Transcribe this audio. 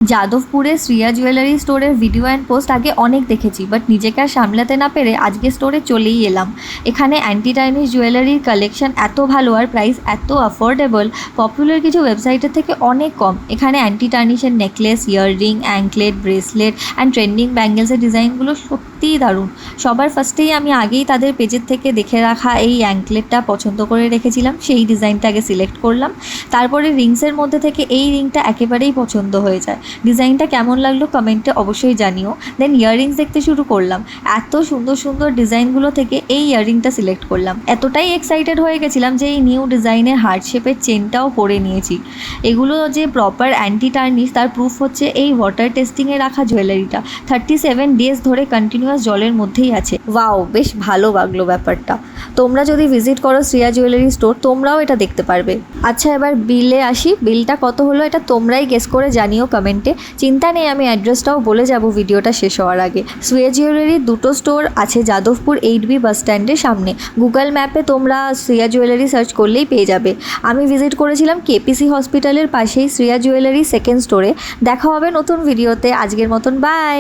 যাদবপুরে শ্রিয়া জুয়েলারি স্টোরের video and post আগে অনেক দেখেছি, বাট নিজেকে আর সামলাতে না পেরে আজকে স্টোরে চলেই এলাম। এখানে অ্যান্টি টাইনিশ জুয়েলারির কালেকশন এত ভালো আর প্রাইস এত অ্যাফোর্ডেবল, পপুলার কিছু ওয়েবসাইটের থেকে অনেক কম। এখানে অ্যান্টি টার্নিশের necklace, earring, anklet, bracelet and trending ব্যাঙ্গেলসের ডিজাইনগুলো সত্যিই দারুণ। সবার ফার্স্টেই আমি আগেই তাদের পেজের থেকে দেখে রাখা এই অ্যাঙ্কলেটটা পছন্দ করে রেখেছিলাম, সেই ডিজাইনটা আগে সিলেক্ট করলাম। তারপরে রিংসের মধ্যে থেকে এই রিংটা একেবারেই পছন্দ হয়ে যায়। ডিজাইনটা কেমন লাগলো কমেন্টে অবশ্যই জানিও। দেন ইয়াররিংস দেখতে শুরু করলাম। এত সুন্দর সুন্দর ডিজাইনগুলো থেকে এই ইয়াররিংটা সিলেক্ট করলাম। এতটাই এক্সাইটেড হয়ে গেছিলাম যে এই নিউ ডিজাইনের হার্ট শেপের চেনটাও পরে নিয়েছি। এগুলো যে প্রপার অ্যান্টি টার্নিশ তার প্রুফ হচ্ছে এই ওয়াটার টেস্টিংয়ে রাখা জুয়েলারিটা 37 ডেজ ধরে কন্টিনিউয়াস জলের মধ্যেই আছে। ওয়াও, বেশ ভালো লাগলো ব্যাপারটা। তোমরা যদি ভিজিট করো শ্রিয়া জুয়েলারি স্টোর তোমরাও এটা দেখতে পারবে। আচ্ছা, এবার বিলে আসি। বিলটা কত হলো এটা তোমরাই গেস করে জানিও কমেন্টে। চিন্তা নেই, আমি অ্যাড্রেসটাও বলে যাব ভিডিওটা শেষ হওয়ার আগে। শ্রিয়া জুয়েলারির দুটো স্টোর আছে যাদবপুর 8B বাস স্ট্যান্ডের সামনে। গুগল ম্যাপে তোমরা শ্রিয়া জুয়েলারি সার্চ করলেই পেয়ে যাবে। আমি ভিজিট করেছিলাম কেপিসি হসপিটালের পাশেই শ্রিয়া জুয়েলারি সেকেন্ড স্টোরে। দেখা হবে নতুন ভিডিওতে। আজকের মতন বাই।